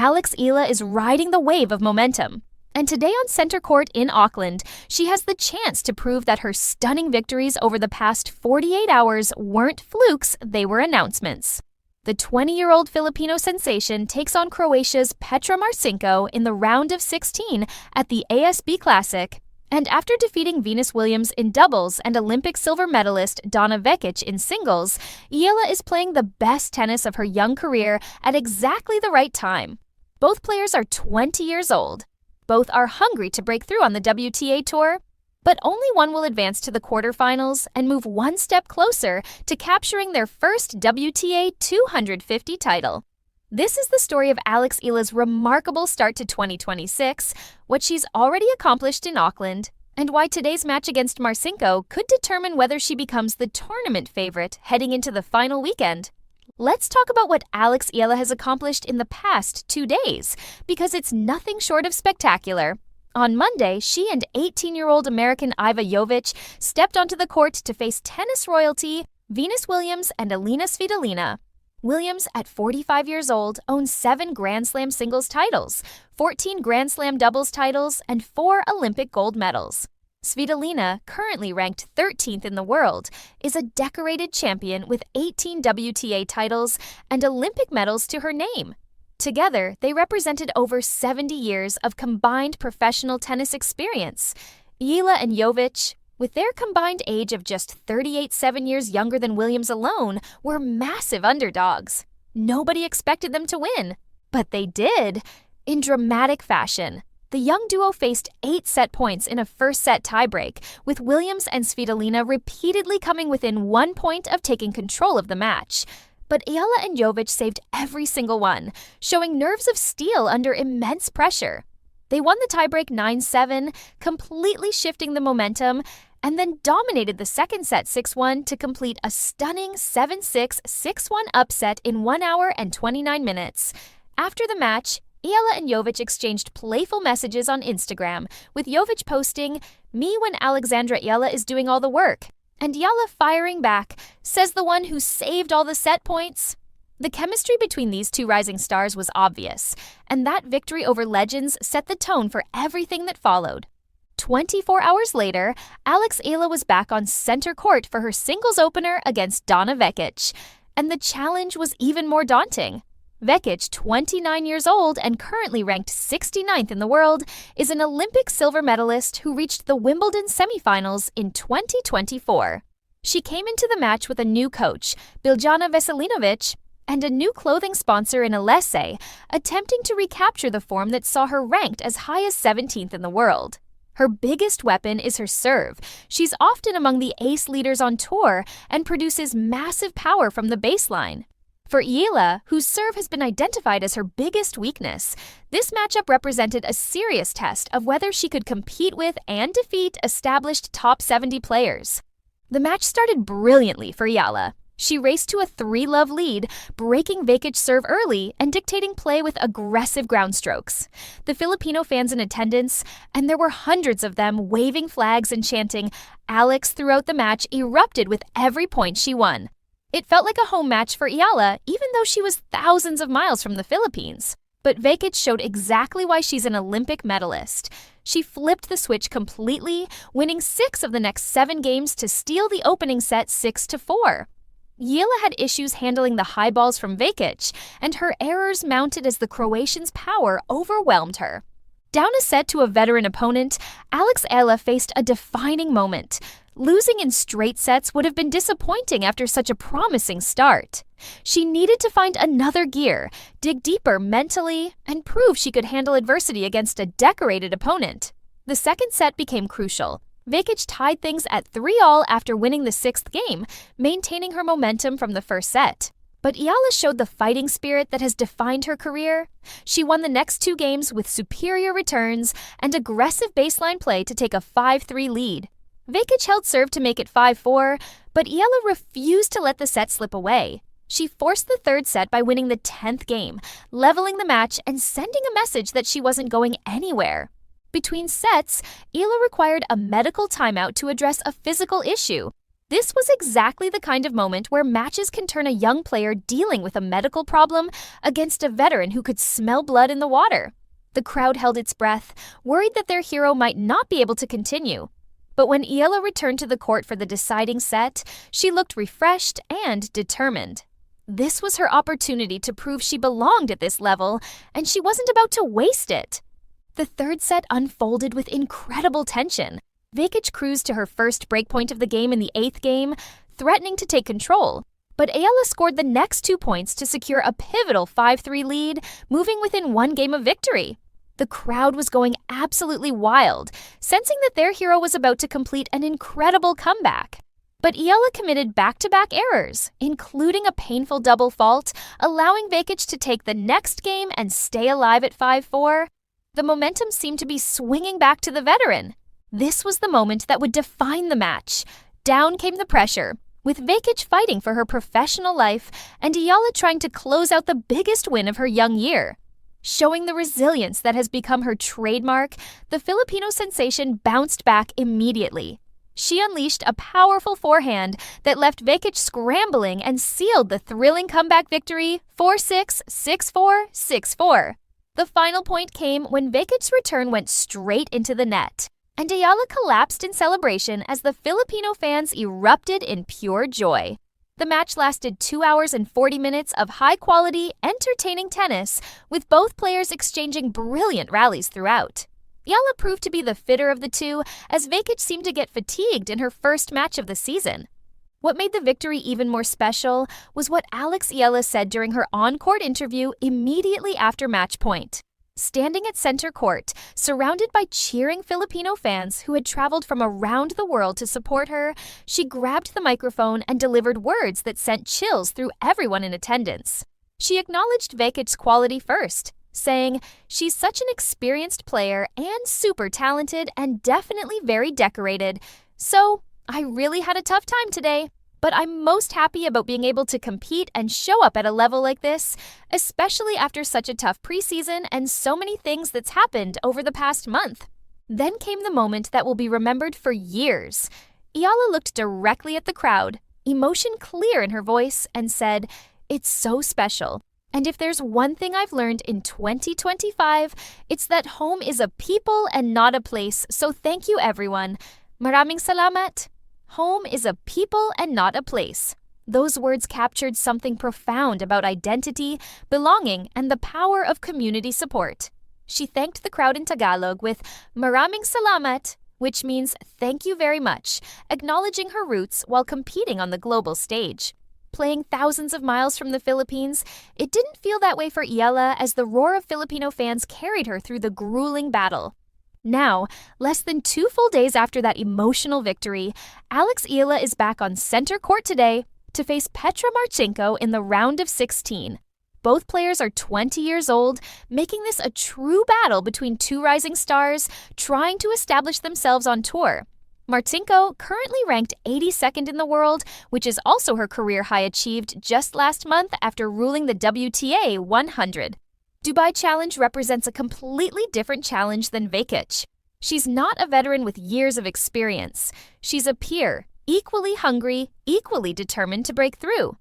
Eala is riding the wave of momentum. And today on center court in Auckland, she has the chance to prove that her stunning victories over the past 48 hours weren't flukes, they were announcements. The 20-year-old Filipino sensation takes on Croatia's Petra Marcinko in the round of 16 at the ASB Classic. And after defeating Venus Williams in doubles and Olympic silver medalist Donna Vekic in singles, Eala is playing the best tennis of her young career at exactly the right time. Both players are 20 years old. Both are hungry to break through on the WTA Tour, but only one will advance to the quarterfinals and move one step closer to capturing their first WTA 250 title. This is the story of Eala's remarkable start to 2026, what she's already accomplished in Auckland, and why today's match against Marcinko could determine whether she becomes the tournament favorite heading into the final weekend. Let's talk about what Eala has accomplished in the past 2 days, because it's nothing short of spectacular. On Monday, she and 18-year-old American Iva Jovic stepped onto the court to face tennis royalty Venus Williams and Alina Svitolina. Williams, at 45 years old, owns 7 Grand Slam singles titles, 14 Grand Slam doubles titles, and 4 Olympic gold medals. Svitolina, currently ranked 13th in the world, is a decorated champion with 18 WTA titles and Olympic medals to her name. Together, they represented over 70 years of combined professional tennis experience. Eala and Jovic, with their combined age of just 7 years younger than Williams alone, were massive underdogs. Nobody expected them to win, but they did, in dramatic fashion. The young duo faced 8 set points in a first-set tiebreak, with Williams and Svitolina repeatedly coming within 1 point of taking control of the match. But Eala and Jovic saved every single one, showing nerves of steel under immense pressure. They won the tiebreak 9-7, completely shifting the momentum, and then dominated the second set 6-1 to complete a stunning 7-6, 6-1 upset in 1 hour and 29 minutes. After the match, Eala and Jovic exchanged playful messages on Instagram, with Jovic posting, "Me when Alexandra Eala is doing all the work," and Eala firing back, "Says the one who saved all the set points." The chemistry between these two rising stars was obvious, and that victory over legends set the tone for everything that followed. 24 hours later, Eala was back on center court for her singles opener against Donna Vekic, and the challenge was even more daunting. Vekic, 29 years old and currently ranked 69th in the world, is an Olympic silver medalist who reached the Wimbledon semifinals in 2024. She came into the match with a new coach, Biljana Veselinovic, and a new clothing sponsor in Eala, attempting to recapture the form that saw her ranked as high as 17th in the world. Her biggest weapon is her serve. She's often among the ace leaders on tour and produces massive power from the baseline. For Eala, whose serve has been identified as her biggest weakness, this matchup represented a serious test of whether she could compete with and defeat established top 70 players. The match started brilliantly for Eala. She raced to a 3-love lead, breaking Vekic's serve early and dictating play with aggressive ground strokes. The Filipino fans in attendance, and there were hundreds of them waving flags and chanting "Alex" throughout the match, erupted with every point she won. It felt like a home match for Eala, even though she was thousands of miles from the Philippines. But Vekic showed exactly why she's an Olympic medalist. She flipped the switch completely, winning 6 of the next 7 games to steal the opening set 6-4. Eala had issues handling the high balls from Vekic, and her errors mounted as the Croatians' power overwhelmed her. Down a set to a veteran opponent, Eala faced a defining moment. Losing in straight sets would have been disappointing after such a promising start. She needed to find another gear, dig deeper mentally, and prove she could handle adversity against a decorated opponent. The second set became crucial. Vekic tied things at 3-all after winning the 6th game, maintaining her momentum from the first set. But Eala showed the fighting spirit that has defined her career. She won the next 2 games with superior returns and aggressive baseline play to take a 5-3 lead. Vekic held serve to make it 5-4, but Eala refused to let the set slip away. She forced the third set by winning the 10th game, leveling the match and sending a message that she wasn't going anywhere. Between sets, Eala required a medical timeout to address a physical issue. This was exactly the kind of moment where matches can turn a young player dealing with a medical problem against a veteran who could smell blood in the water. The crowd held its breath, worried that their hero might not be able to continue. But when Eala returned to the court for the deciding set, she looked refreshed and determined. This was her opportunity to prove she belonged at this level, and she wasn't about to waste it. The third set unfolded with incredible tension. Vekic cruised to her first breakpoint of the game in the 8th game, threatening to take control. But Eala scored the next 2 points to secure a pivotal 5-3 lead, moving within 1 game of victory. The crowd was going absolutely wild, sensing that their hero was about to complete an incredible comeback. But Eala committed back-to-back errors, including a painful double fault, allowing Vekic to take the next game and stay alive at 5-4. The momentum seemed to be swinging back to the veteran. This was the moment that would define the match. Down came the pressure, with Vekic fighting for her professional life and Eala trying to close out the biggest win of her young year. Showing the resilience that has become her trademark, the Filipino sensation bounced back immediately. She unleashed a powerful forehand that left Vekic scrambling and sealed the thrilling comeback victory 4-6, 6-4, 6-4. The final point came when Vekic's return went straight into the net, and Eala collapsed in celebration as the Filipino fans erupted in pure joy. The match lasted 2 hours and 40 minutes of high-quality, entertaining tennis, with both players exchanging brilliant rallies throughout. Eala proved to be the fitter of the two, as Vekic seemed to get fatigued in her first match of the season. What made the victory even more special was what Alex Eala said during her on-court interview immediately after match point. Standing at center court, surrounded by cheering Filipino fans who had traveled from around the world to support her, she grabbed the microphone and delivered words that sent chills through everyone in attendance. She acknowledged Vekic's quality first, saying, "She's such an experienced player and super talented and definitely very decorated. So, I really had a tough time today. But I'm most happy about being able to compete and show up at a level like this, especially after such a tough preseason and so many things that's happened over the past month." Then came the moment that will be remembered for years. Eala looked directly at the crowd, emotion clear in her voice, and said, "It's so special. And if there's one thing I've learned in 2025, it's that home is a people and not a place, so thank you everyone. Maraming salamat." Home is a people and not a place. Those words captured something profound about identity, belonging, and the power of community support. She thanked the crowd in Tagalog with "Maraming salamat," which means "thank you very much," acknowledging her roots while competing on the global stage. Playing thousands of miles from the Philippines, it didn't feel that way for Eala as the roar of Filipino fans carried her through the grueling battle. Now, less than 2 full days after that emotional victory, Alex Eala is back on center court today to face Petra Marcinko in the round of 16. Both players are 20 years old, making this a true battle between two rising stars trying to establish themselves on tour. Marcinko, currently ranked 82nd in the world, which is also her career high achieved just last month after ruling the WTA 100. Dubai Challenge represents a completely different challenge than Vekic. She's not a veteran with years of experience. She's a peer, equally hungry, equally determined to break through.